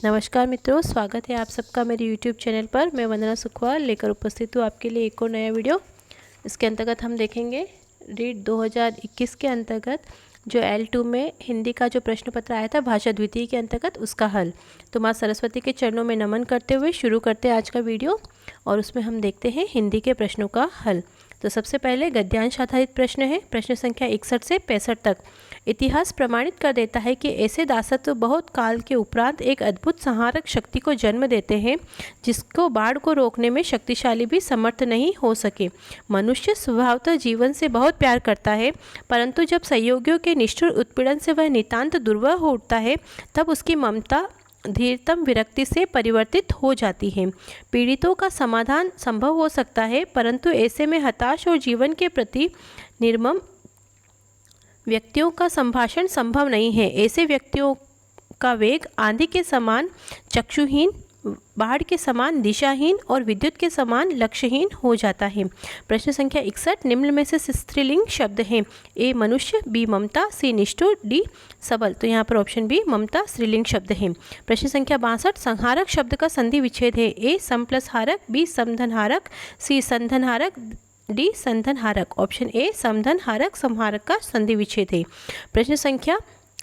नमस्कार मित्रों, स्वागत है आप सबका मेरे YouTube चैनल पर। मैं वंदना सुखवाल लेकर उपस्थित हूँ आपके लिए एक और नया वीडियो। इसके अंतर्गत हम देखेंगे रीट 2021 के अंतर्गत जो L2 में हिंदी का जो प्रश्न पत्र आया था भाषा द्वितीय के अंतर्गत उसका हल। तो माँ सरस्वती के चरणों में नमन करते हुए शुरू करते हैं आज का वीडियो और उसमें हम देखते हैं हिंदी के प्रश्नों का हल। तो सबसे पहले गद्यांश आधारित प्रश्न है, प्रश्न संख्या 61 से 65 तक। इतिहास प्रमाणित कर देता है कि ऐसे दासत्व बहुत काल के उपरांत एक अद्भुत संहारक शक्ति को जन्म देते हैं जिसको बाढ़ को रोकने में शक्तिशाली भी समर्थ नहीं हो सके। मनुष्य स्वभावतः जीवन से बहुत प्यार करता है, परंतु जब सहयोगियों के निष्ठुर उत्पीड़न से वह नितांत दुर्बल हो उठता है तब उसकी ममता धीरतम विरक्ति से परिवर्तित हो जाती है। पीड़ितों का समाधान संभव हो सकता है, परंतु ऐसे में हताश और जीवन के प्रति निर्मम व्यक्तियों का संभाषण संभव नहीं है। ऐसे व्यक्तियों का वेग आंधी के समान चक्षुहीन, बाढ़ के समान दिशाहीन और विद्युत के समान लक्ष्यहीन हो जाता है। प्रश्न संख्या 61 निम्न में से स्त्रीलिंग शब्द हैं। ए मनुष्य, बी ममता, सी निष्ठुर, डी सबल। तो यहाँ पर ऑप्शन बी ममता स्त्रीलिंग शब्द है। प्रश्न संख्या 62 संहारक शब्द का संधि विच्छेद है। ए सम प्लस हारक, बी समधनहारक, सी संधनहारक, डी संधनहारक। ऑप्शन ए समधनहारक संहारक का संधि विच्छेद है। प्रश्न संख्या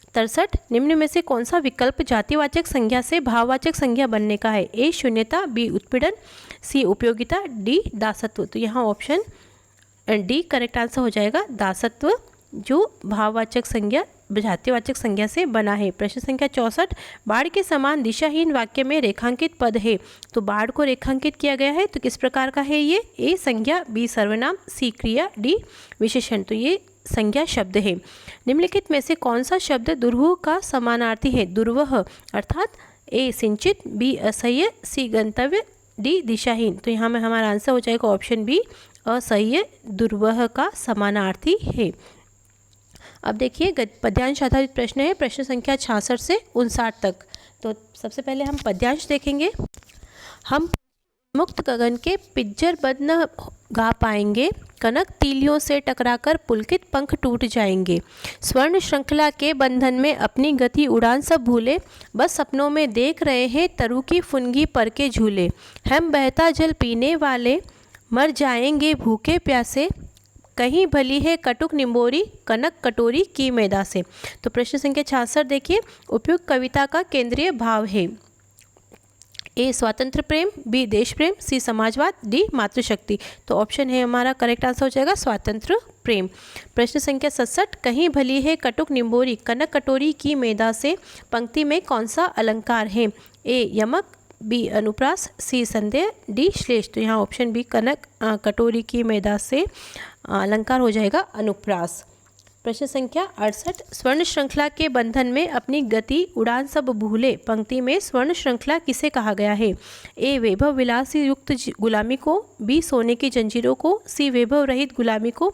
63 निम्न में से कौन सा विकल्प जातिवाचक संज्ञा से भाववाचक संज्ञा बनने का है। ए शून्यता, बी उत्पीड़न, सी उपयोगिता, डी दासत्व। तो यहाँ ऑप्शन डी करेक्ट आंसर हो जाएगा, दासत्व जो भाववाचक संज्ञा जातिवाचक संज्ञा से बना है। प्रश्न संख्या 64 बाढ़ के समान दिशाहीन वाक्य में रेखांकित पद है। तो बाढ़ को रेखांकित किया गया है तो किस प्रकार का है ये। ए संज्ञा, बी सर्वनाम, सी क्रिया, डी विशेषण। तो ये संज्ञा शब्द है। निम्नलिखित में से कौन सा शब्द दुर्वह का समानार्थी है। दुर्वह अर्थात ए सिंचित, बी असह्य, सी गंतव्य, डी दिशाहीन। तो यहाँ में हमारा आंसर हो जाएगा ऑप्शन बी असह्य दुर्वह का समानार्थी है। अब देखिए पद्यांश आधारित प्रश्न है, प्रश्न संख्या 66 से 59 तक। तो सबसे पहले हम पद्यांश देखेंगे। हम मुक्त गगन के पिज्जर बद न गा पाएंगे, कनक तीलियों से टकराकर पुलकित पंख टूट जाएंगे। स्वर्ण श्रृंखला के बंधन में अपनी गति उड़ान सब भूले, बस सपनों में देख रहे हैं तरु की फुनगी पर के झूले। हम बहता जल पीने वाले मर जाएंगे भूखे प्यासे, कहीं भली है कटुक निम्बोरी कनक कटोरी की मैदा से। तो प्रश्न संख्या 66 देखिए, उपयुक्त कविता का केंद्रीय भाव है। ए स्वतंत्र प्रेम, बी देश प्रेम, सी समाजवाद, डी मातृशक्ति। तो ऑप्शन है हमारा करेक्ट आंसर हो जाएगा स्वतंत्र प्रेम। प्रश्न संख्या 67 कहीं भली है कटुक निम्बोरी कनक कटोरी की मैदा से पंक्ति में कौन सा अलंकार है। ए यमक, बी अनुप्रास, सी संदेह, डी श्लेष। तो यहाँ ऑप्शन बी कनक कटोरी की मैदा से अलंकार हो जाएगा अनुप्रास। प्रश्न संख्या 68 स्वर्ण श्रृंखला के बंधन में अपनी गति उड़ान सब भूले पंक्ति में स्वर्ण श्रृंखला किसे कहा गया है। ए वैभव विलास युक्त गुलामी को, बी सोने की जंजीरों को, सी वैभव रहित गुलामी को,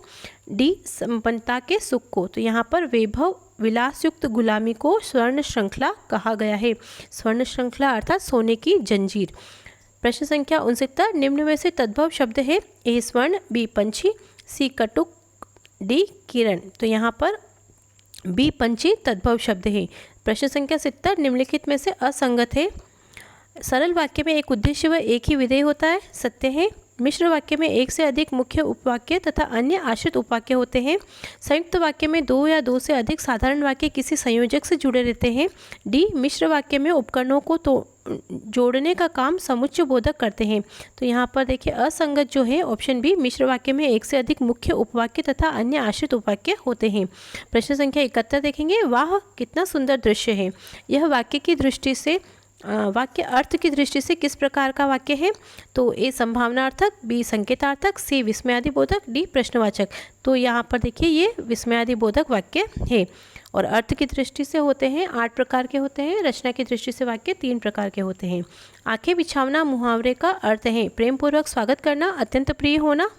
डी संपन्नता के सुख को। तो यहाँ पर वैभव विलास युक्त गुलामी को स्वर्ण श्रृंखला कहा गया है। स्वर्ण श्रृंखला अर्थात सोने की जंजीर। प्रश्न संख्या 69 निम्न में से तद्भव शब्द है। ए स्वर्ण, बी पंछी, सी कटुक, डी किरण। तो यहाँ पर बी पंछी तद्भव शब्द है। प्रश्न संख्या 70 निम्नलिखित में से असंगत है। सरल वाक्य में एक उद्देश्य व एक ही विधेय होता है, सत्य है। मिश्र वाक्य में एक से अधिक मुख्य उपवाक्य तथा अन्य आश्रित उपवाक्य होते हैं। संयुक्त वाक्य में दो या दो से अधिक साधारण वाक्य किसी संयोजक से जुड़े रहते हैं। डी मिश्र वाक्य में उपकरणों को तो जोड़ने का काम समुच्चय बोधक करते हैं। तो यहाँ पर देखिए असंगत जो है ऑप्शन बी मिश्र वाक्य में एक से अधिक मुख्य उपवाक्य तथा अन्य आश्रित उपवाक्य होते हैं। प्रश्न संख्या 71 देखेंगे। वाह कितना सुंदर दृश्य है। यह वाक्य की दृष्टि से वाक्य अर्थ की दृष्टि से किस प्रकार का वाक्य है। तो ए संभावनार्थक, बी संकेतार्थक, सी विस्मयादिबोधक, डी प्रश्नवाचक। तो यहाँ पर देखिए ये विस्मयादिबोधक वाक्य है। और अर्थ की दृष्टि से होते हैं 8 प्रकार के होते हैं। रचना की दृष्टि से वाक्य 3 प्रकार के होते हैं। आंखें बिछावना मुहावरे का अर्थ है प्रेम पूर्वक स्वागत करना, अत्यंत प्रिय होना,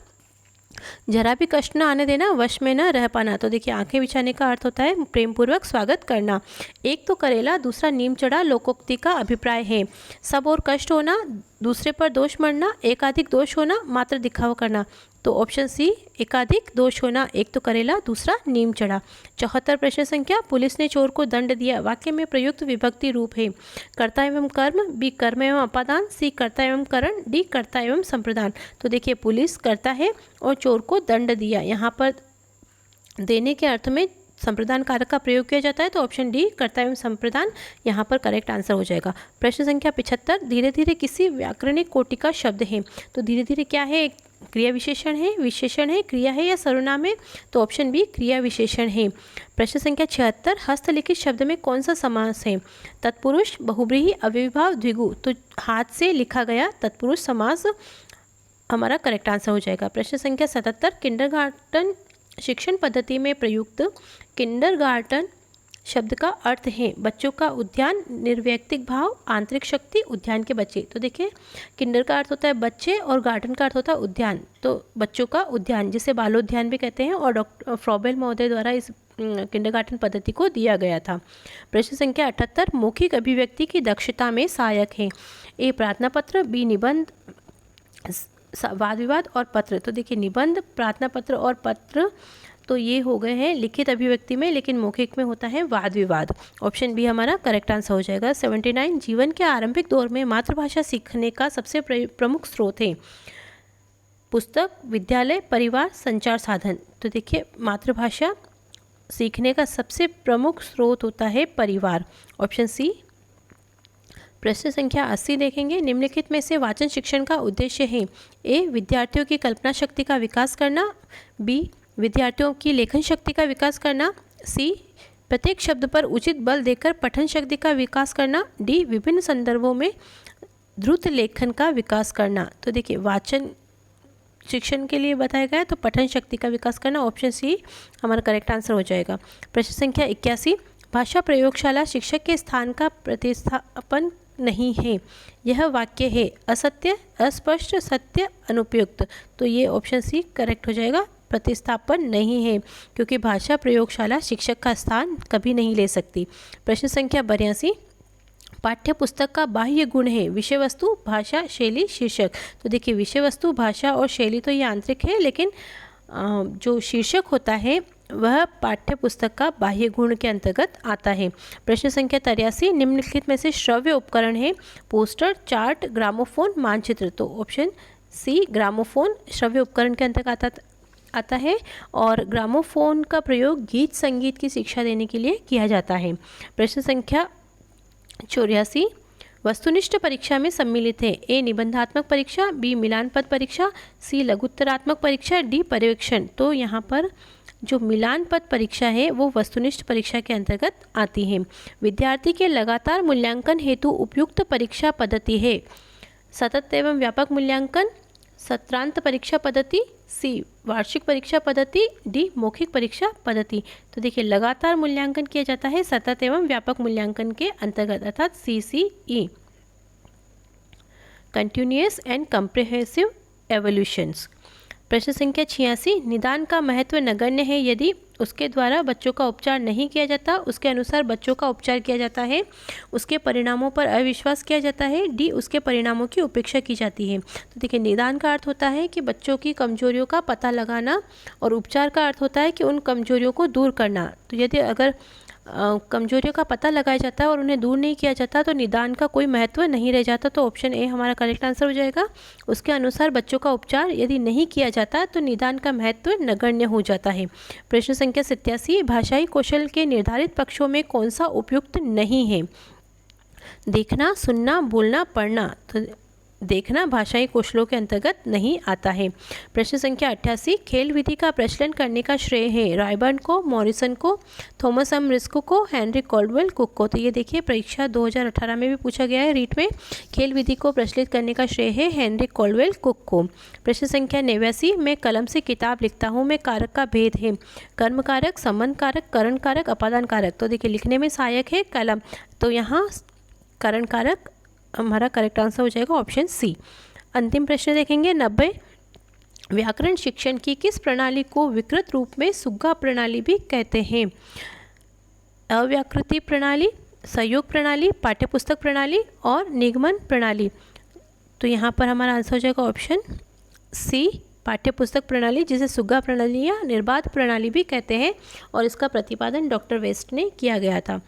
जरा भी कष्ट न आने देना, वश में न रह पाना। तो देखिए आंखें बिछाने का अर्थ होता है प्रेम पूर्वक स्वागत करना। एक तो करेला, दूसरा नीम चढ़ा लोकोक्ति का अभिप्राय है। सब और कष्ट होना, दूसरे पर दोष मढ़ना, एकाधिक दोष होना, मात्र दिखावा करना। तो ऑप्शन सी एकाधिक दोष होना, एक तो करेला दूसरा नीम चढ़ा। 74 प्रश्न संख्या, पुलिस ने चोर को दंड दिया, वाक्य में प्रयुक्त विभक्ति रूप है कर्ता एवं कर्म, बी कर्म एवं अपादान, सी कर्ता एवं करण, डी कर्ता एवं संप्रदान। तो देखिए पुलिस करता है और चोर को दंड दिया, यहाँ पर देने के अर्थ में संप्रदान कारक का प्रयोग किया जाता है, तो ऑप्शन डी कर्ता एवं संप्रदान यहाँ पर करेक्ट आंसर हो जाएगा। प्रश्न संख्या 75, धीरे धीरे किसी व्याकरणिक कोटि का शब्द है। तो धीरे धीरे क्या है, क्रिया विशेषण है, क्रिया है या सर्वनाम है, तो ऑप्शन बी क्रिया विशेषण है। प्रश्न संख्या 76, हस्तलिखित शब्द में कौन सा समास है। तत्पुरुष, बहुब्रीहि, अव्ययीभाव, द्विगु। तो हाथ से लिखा गया तत्पुरुष समास हमारा करेक्ट आंसर हो जाएगा। प्रश्न संख्या 77, किंडरगार्टन शिक्षण पद्धति में प्रयुक्त किंडरगार्टन शब्द का अर्थ है बच्चों का उद्यान, निर्वैयक्तिक भाव, आंतरिक शक्ति, उद्यान के बच्चे। तो देखिए किंडर का अर्थ होता है बच्चे और गार्डन का अर्थ होता है उद्यान, तो बच्चों का उद्यान जिसे बालोद्यान भी कहते हैं, और डॉक्टर फ्रॉबेल महोदय द्वारा इस किंडरगार्टन पद्धति को दिया गया था। प्रश्न संख्या 78, मौखिक अभिव्यक्ति की दक्षता में सहायक है। ए प्रार्थना पत्र, बी निबंध, वाद विवाद और पत्र। तो देखिए निबंध, प्रार्थना पत्र और पत्र तो ये हो गए हैं लिखित अभिव्यक्ति में, लेकिन मौखिक में होता है वाद विवाद। ऑप्शन बी हमारा करेक्ट आंसर हो जाएगा। 79, जीवन के आरंभिक दौर में मातृभाषा सीखने का सबसे प्रमुख स्रोत है पुस्तक, विद्यालय, परिवार, संचार साधन। तो देखिए मातृभाषा सीखने का सबसे प्रमुख स्रोत होता है परिवार, ऑप्शन सी। प्रश्न संख्या 80 देखेंगे, निम्नलिखित में से वाचन शिक्षण का उद्देश्य है। ए विद्यार्थियों की कल्पना शक्ति का विकास करना, बी विद्यार्थियों की लेखन शक्ति का विकास करना, सी प्रत्येक शब्द पर उचित बल देकर पठन शक्ति का विकास करना, डी विभिन्न संदर्भों में द्रुत लेखन का विकास करना। तो देखिए वाचन शिक्षण के लिए बताया गया तो पठन शक्ति का विकास करना, ऑप्शन सी हमारा करेक्ट आंसर हो जाएगा। प्रश्न संख्या 81, भाषा प्रयोगशाला शिक्षक के स्थान का प्रतिस्थापन नहीं है। यह वाक्य है असत्य, अस्पष्ट, सत्य, अनुपयुक्त। तो ये ऑप्शन सी करेक्ट हो जाएगा, प्रतिस्थापन नहीं है, क्योंकि भाषा प्रयोगशाला शिक्षक का स्थान कभी नहीं ले सकती। प्रश्न संख्या 82, पाठ्य पुस्तक का बाह्य गुण है विषय वस्तु, भाषा, शैली, शीर्षक। तो देखिए विषय वस्तु, भाषा और शैली तो ये आंतरिक है, लेकिन जो शीर्षक होता है वह पाठ्य पुस्तक का बाह्य गुण के अंतर्गत आता है। प्रश्न संख्या 83, निम्नलिखित में से श्रव्य उपकरण है पोस्टर, चार्ट, ग्रामोफोन, मानचित्र। तो ऑप्शन सी ग्रामोफोन श्रव्य उपकरण के अंतर्गत आता है, और ग्रामोफोन का प्रयोग गीत संगीत की शिक्षा देने के लिए किया जाता है। प्रश्न संख्या 84, वस्तुनिष्ठ परीक्षा में सम्मिलित है। ए निबंधात्मक परीक्षा, बी मिलान पद परीक्षा, सी लघुत्तरात्मक परीक्षा, डी पर्यवेक्षण। तो यहाँ पर जो मिलान पद परीक्षा है वो वस्तुनिष्ठ परीक्षा के अंतर्गत आती है। विद्यार्थी के लगातार मूल्यांकन हेतु उपयुक्त परीक्षा पद्धति है सतत एवं व्यापक मूल्यांकन, सत्रांत परीक्षा पद्धति, सी वार्षिक परीक्षा पद्धति, डी मौखिक परीक्षा पद्धति। तो देखिए लगातार मूल्यांकन किया जाता है सतत एवं व्यापक मूल्यांकन के अंतर्गत, अर्थात CCE continuous and comprehensive evolutions. प्रश्न संख्या 86, निदान का महत्व नगण्य है यदि उसके द्वारा बच्चों का उपचार नहीं किया जाता, उसके अनुसार बच्चों का उपचार किया जाता है, उसके परिणामों पर अविश्वास किया जाता है, डी उसके परिणामों की उपेक्षा की जाती है। तो देखिए निदान का अर्थ होता है कि बच्चों की कमजोरियों का पता लगाना, और उपचार का अर्थ होता है कि उन कमजोरियों को दूर करना। तो यदि अगर कमजोरियों का पता लगाया जाता है और उन्हें दूर नहीं किया जाता तो निदान का कोई महत्व नहीं रह जाता। तो ऑप्शन ए हमारा करेक्ट आंसर हो जाएगा। उसके अनुसार बच्चों का उपचार यदि नहीं किया जाता तो निदान का महत्व नगण्य हो जाता है। प्रश्न संख्या 87, भाषाई कौशल के निर्धारित पक्षों में कौन सा उपयुक्त नहीं है। देखना, सुनना, बोलना, पढ़ना। तो देखना भाषाई कौशलों के अंतर्गत नहीं आता है। प्रश्न संख्या 88, खेल विधि का प्रचलन करने का श्रेय है रायबर्न को, मॉरिसन को, थॉमस एम रिस्को को, हेनरी कॉल्डवेल कुक को। तो ये देखिए परीक्षा 2018 में भी पूछा गया है रीट में। खेल विधि को प्रचलित करने का श्रेय है हेनरी कॉल्डवेल कुक को। प्रश्न संख्या 89, मैं कलम से किताब लिखता हूँ में कारक का भेद है कर्म कारक, संबंध कारक, करण कारक, अपादान कारक। तो देखिए लिखने में सहायक है कलम, तो यहाँ करण कारक हमारा करेक्ट आंसर हो जाएगा, ऑप्शन सी। अंतिम प्रश्न देखेंगे 90, व्याकरण शिक्षण की किस प्रणाली को विकृत रूप में सुग्गा प्रणाली भी कहते हैं। अव्याकृति प्रणाली, सहयोग प्रणाली, पाठ्यपुस्तक प्रणाली और निगमन प्रणाली। तो यहाँ पर हमारा आंसर हो जाएगा ऑप्शन सी पाठ्य पुस्तक प्रणाली, जिसे सुग्गा प्रणाली या निर्बाध प्रणाली भी कहते हैं, और इसका प्रतिपादन डॉक्टर वेस्ट ने किया गया था।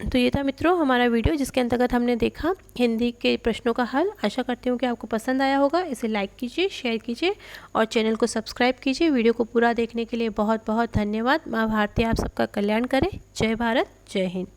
तो ये था मित्रों हमारा वीडियो, जिसके अंतर्गत हमने देखा हिंदी के प्रश्नों का हल। आशा करती हूँ कि आपको पसंद आया होगा। इसे लाइक कीजिए, शेयर कीजिए और चैनल को सब्सक्राइब कीजिए। वीडियो को पूरा देखने के लिए बहुत बहुत धन्यवाद। माँ भारती आप सबका कल्याण करे। जय भारत, जय हिंद।